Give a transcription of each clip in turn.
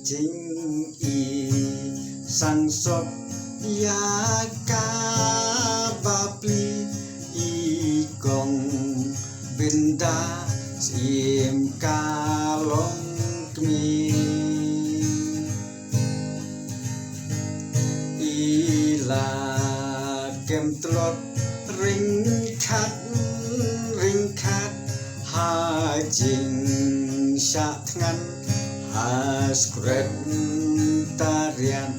Jing I sang sot ya ka bapli I gong benda sim kalong kmi ila kem telot ringkat ha jing syak ngan askret tarian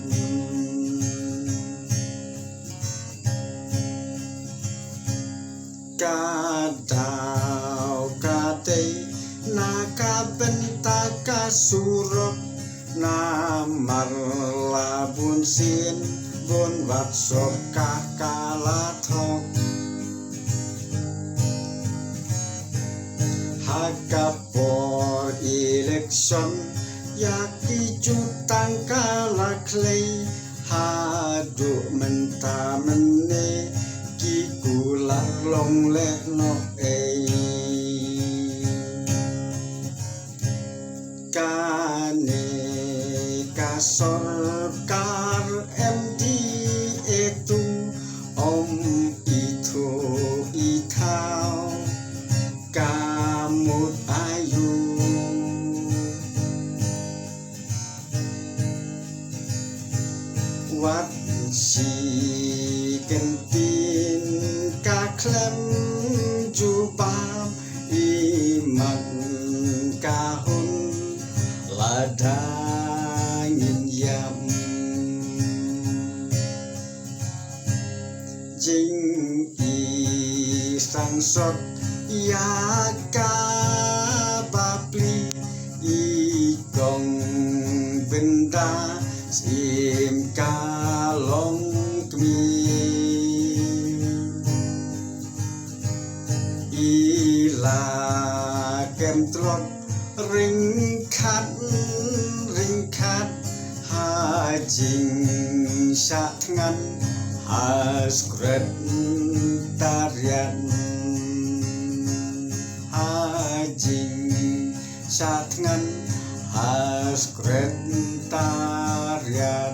kadau katei naka bentaka surok namar labun sin bun watsok kakalathok hakapor election yaki jutang kalaklei hadu menta mene ki kular long le no kane kasorkar MD itu om itu itau kamut ayu wat si kentin kaklem jubam iman kahun ladangin yam jing I sang sot ya ka bapli I gong benda sim kalong kmi ila kem telot ringkat ha jing syak ngan askret tarian ha jing syak ngan askret tarian